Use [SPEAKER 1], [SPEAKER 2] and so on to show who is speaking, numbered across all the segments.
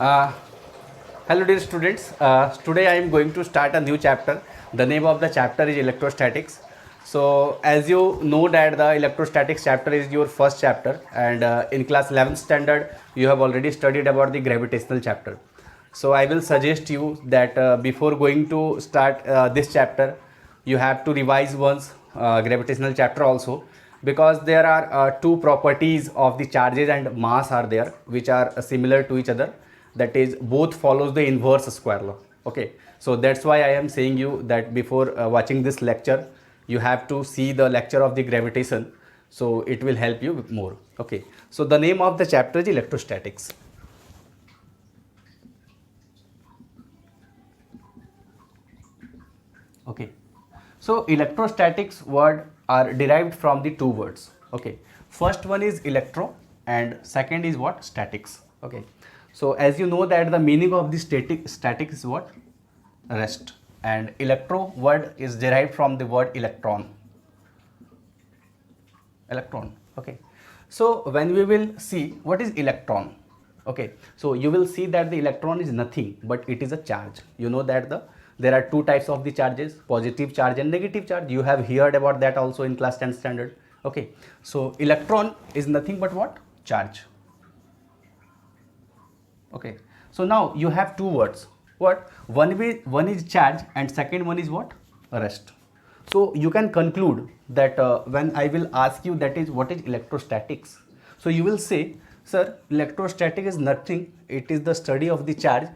[SPEAKER 1] Uh, Hello dear students, today I am going to start a new chapter. The name of the chapter is electrostatics. So as you know that the electrostatics chapter is your first chapter, and in class 11th standard you have already studied about the gravitational chapter. So I will suggest you that before going to start this chapter, you have to revise once gravitational chapter also, because there are two properties of the charges and mass are there which are similar to each other, that is both follows the inverse square law. Okay, so that's why I am saying you that before watching this lecture you have to see the lecture of the gravitation, so it will help you more. Okay, so the name of the chapter is electrostatics. Okay, so electrostatics word are derived from the two words. Okay, first one is electro and second is what? Statics. Okay, so as you know that the meaning of the static is what? Rest, and electro word is derived from the word electron. Okay, so when we will see what is electron, okay, so you will see that the electron is nothing but it is a charge. You know that there are two types of the charges, positive charge and negative charge. You have heard about that also in class 10th standard. Okay, so electron is nothing but what? Charge. Okay, so now you have two words. What? One is charge and second one is what? Rest. So you can conclude that when I will ask you that is what is electrostatics, so you will say, sir, electrostatic is nothing, it is the study of the charge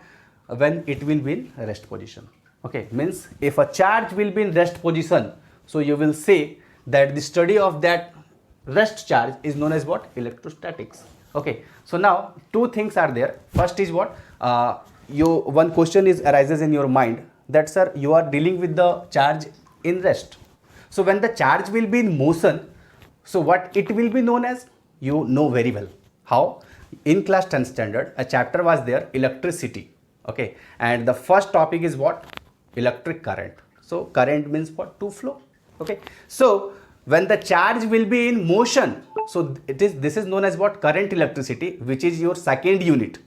[SPEAKER 1] when it will be in rest position. Okay, means if a charge will be in rest position, so you will say that the study of that rest charge is known as what? Electrostatics. Okay, so now two things are there. First is what? You one question is arises in your mind that, sir, you are dealing with the charge in rest. So when the charge will be in motion, so what it will be known as? You know very well. How? In class 10 standard, a chapter was there, electricity. Okay, and the first topic is what? Electric current. So current means what? To flow. Okay, so when the charge will be in motion, so this is known as what? Current electricity, which is your second unit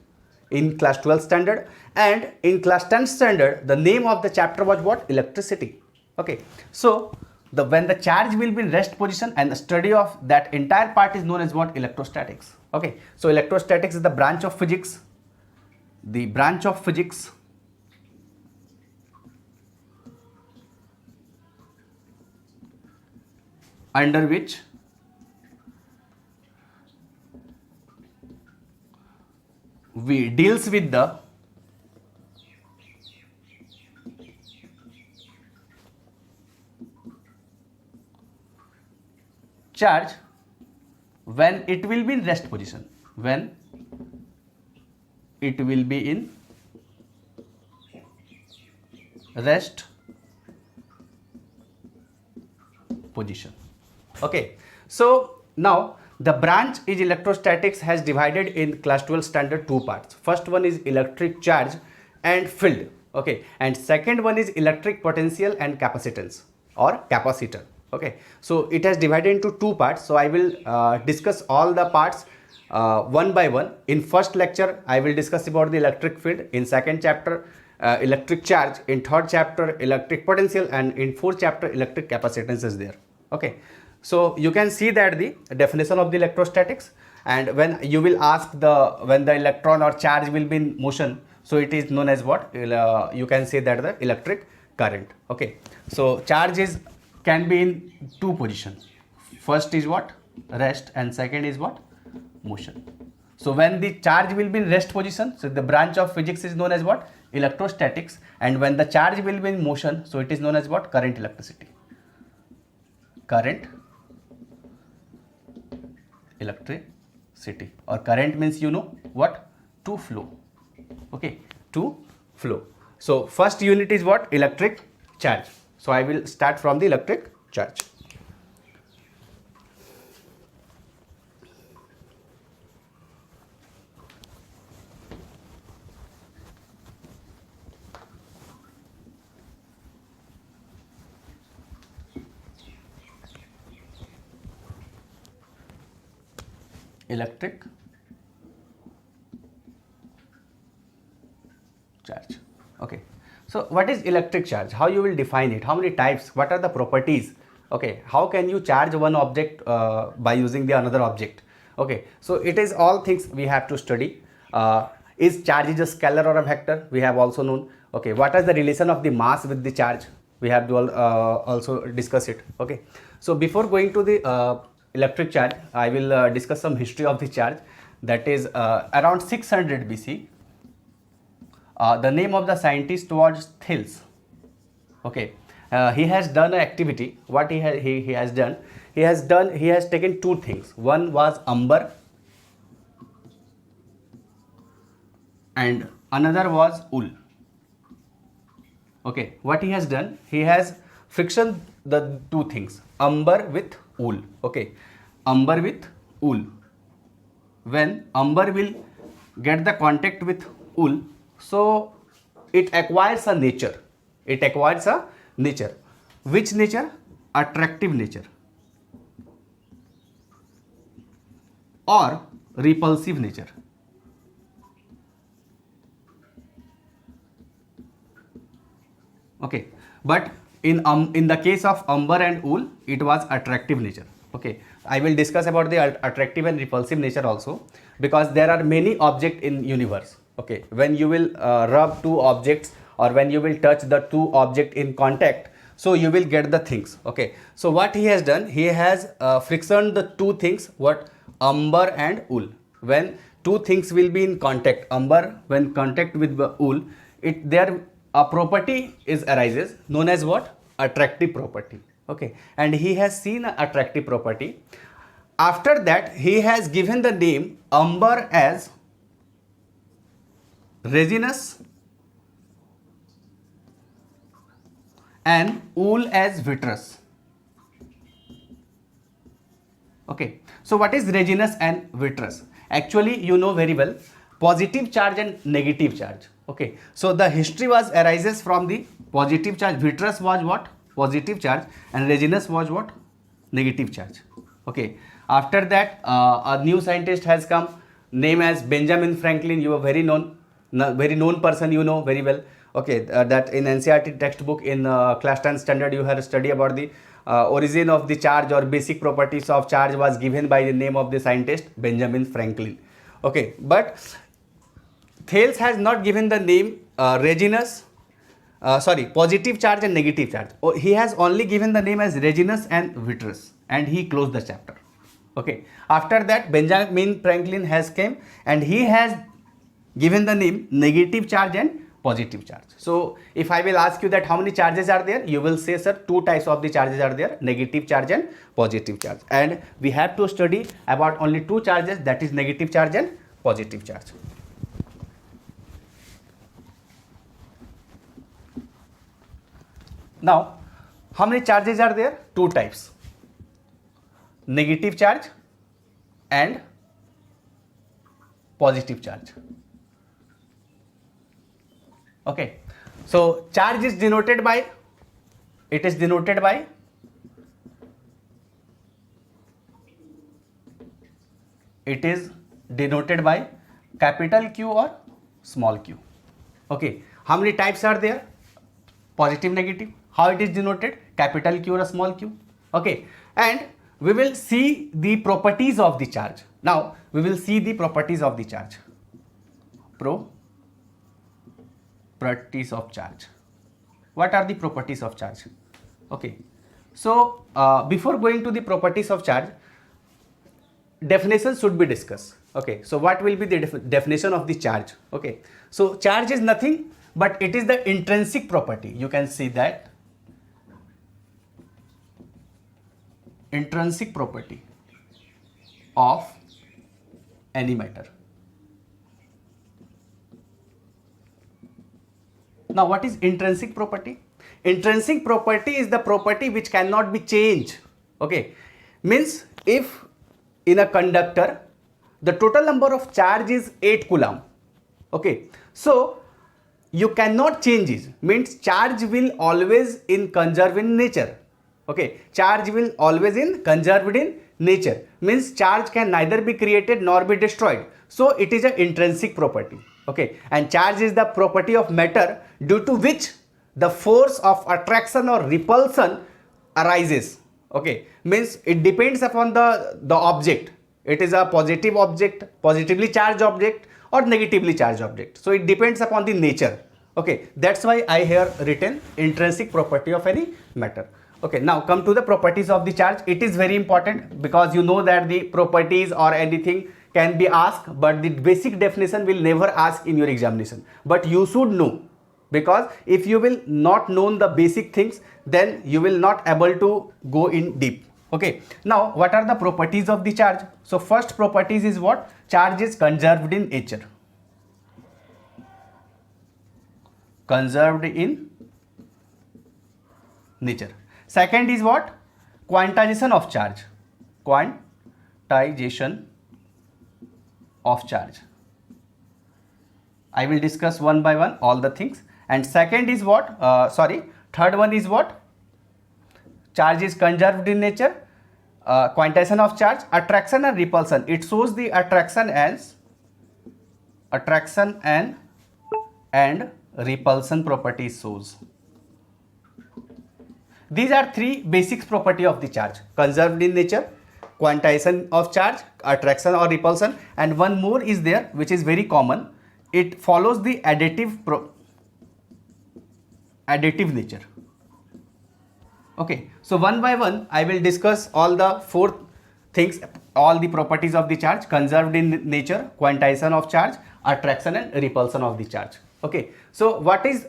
[SPEAKER 1] in class 12 standard, and in class 10 standard the name of the chapter was what? Electricity. Okay, so when the charge will be in rest position, and the study of that entire part is known as what? Electrostatics. Okay, so electrostatics is the branch of physics, under which we deals with the charge when it will be in rest position, when it will be in rest position. Okay, so now the branch is electrostatics has divided in class 12 standard two parts. First one is electric charge and field. Okay, and second one is electric potential and capacitance or capacitor. Okay, so it has divided into two parts. So I will discuss all the parts one by one. In first lecture I will discuss about the electric field, in second chapter electric charge, in third chapter electric potential, and in fourth chapter electric capacitance is there. Okay, so you can see that the definition of the electrostatics, and when you will ask when the electron or charge will be in motion, so it is known as what? You can say that the electric current. Okay, so charge is can be in two positions. First is what? Rest, and second is what? Motion. So when the charge will be in rest position, so the branch of physics is known as what? Electrostatics, and when the charge will be in motion, so it is known as what? Current electricity. Current electricity, or current means you know what? To flow. Okay, to flow. So first unit is what? Electric charge. So I will start from the electric charge. Electric charge. Okay, so what is electric charge? How you will define it? How many types? What are the properties? Okay, how can you charge one object by using the another object? Okay, so it is all things we have to study. Is charge is a scalar or a vector? We have also known. Okay, what is the relation of the mass with the charge? We have to also discuss it. Okay, so before going to the electric charge, I will discuss some history of the charge. That is around 600 BC. The name of the scientist was Thales. Okay, he has done an activity. What he has done? He has taken two things. One was amber, and another was wool. Okay, what he has done? He has friction the two things, amber with wool. Okay, amber with wool. When amber will get the contact with wool, so it acquires a nature. It acquires a nature. Which nature? Attractive nature or repulsive nature. Okay, but in the case of amber and wool, it was attractive nature. Okay, I will discuss about the attractive and repulsive nature also, because there are many objects in universe. Okay, when you will rub two objects, or when you will touch the two objects in contact, so you will get the things. Okay, so what he has done, he has frictioned the two things, what? Amber and wool. When two things will be in contact, amber when contact with the wool, it there a property is arises known as what? Attractive property. Okay, and he has seen an attractive property. After that, he has given the name amber as resinous and wool as vitreous. Okay, so what is resinous and vitreous? Actually, you know very well, positive charge and negative charge. Okay, so the history was arises from the positive charge. Vitreous was what? Positive charge, and resinous was what? Negative charge. Okay, after that a new scientist has come, name as Benjamin Franklin. You are very known person, you know very well. Okay, that in NCERT textbook in class 10 standard you have studied about the origin of the charge or basic properties of charge was given by the name of the scientist Benjamin Franklin. Okay, but Thales has not given the name positive charge and negative charge. He has only given the name as resinous and vitreous, and he closed the chapter. Okay, after that Benjamin Franklin has came, and he has given the name negative charge and positive charge. So if I will ask you that how many charges are there, you will say, sir, two types of the charges are there, negative charge and positive charge, and we have to study about only two charges, that is negative charge and positive charge. Now, how many charges are there? Two types, negative charge and positive charge. Okay, so charge is denoted by, it is denoted by capital Q or small q. Okay, how many types are there? Positive, negative. How it is denoted? Capital Q or a small q. Okay, and we will see the properties of the charge. Now we will see the properties of the charge. Properties of charge. What are the properties of charge? Okay, so before going to the properties of charge, definition should be discussed. Okay, so what will be the definition of the charge? Okay, so charge is nothing but it is the intrinsic property. You can see that intrinsic property of any matter. Now, what is intrinsic property? Intrinsic property is the property which cannot be changed. Okay, means if in a conductor the total number of charge is 8 coulomb. Okay, so you cannot change it, means charge will always in conserved in nature. Okay, charge will always in conserved in nature, means charge can neither be created nor be destroyed. So it is an intrinsic property. Okay, and charge is the property of matter due to which the force of attraction or repulsion arises. Okay, means it depends upon the object. It is a positive object, positively charged object, or negatively charged object. So it depends upon the nature. Okay, that's why I here written intrinsic property of any matter. Okay, now come to the properties of the charge. It is very important because you know that the properties or anything can be asked, but the basic definition will never ask in your examination. But you should know, because if you will not know the basic things, then you will not able to go in deep. Okay, now what are the properties of the charge? So first properties is what? Charge is conserved in nature. Conserved in nature. Second is what? Quantization of charge. Quantization of charge. I will discuss one by one all the things. And second is what? Third one is what? Charge is conserved in nature. Quantization of charge, attraction and repulsion. It shows the attraction and repulsion properties shows. These are three basic property of the charge: conserved in nature, quantization of charge, attraction or repulsion, and one more is there which is very common. It follows the additive nature. Okay, so one by one I will discuss all the four things, all the properties of the charge: conserved in nature, quantization of charge, attraction and repulsion of the charge. Okay, so what is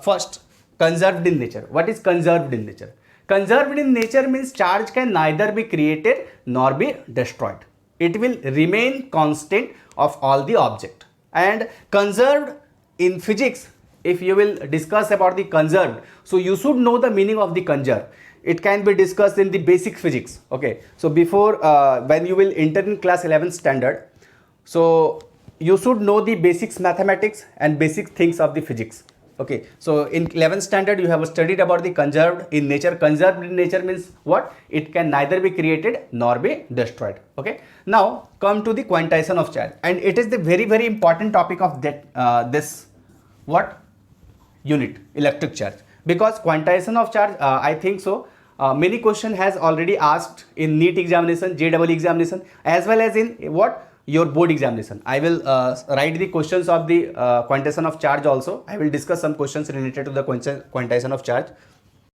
[SPEAKER 1] first conserved in nature? What is conserved in nature? Conserved in nature means charge can neither be created nor be destroyed. It will remain constant of all the object. And conserved in physics, if you will discuss about the conserved, so you should know the meaning of the conserve. It can be discussed in the basic physics. Okay, so before when you will enter in class 11th standard, so you should know the basics mathematics and basic things of the physics. Okay, so in 11th standard you have studied about the conserved in nature. Conserved in nature means what? It can neither be created nor be destroyed. Okay, now come to the quantization of charge, and it is the very important topic of that this what? Unit, electric charge. Because quantization of charge, I think so many question has already asked in NEET examination, JEE examination, as well as in what? Your board examination. I will write the questions of the quantization of charge also. I will discuss some questions related to the quantization of charge.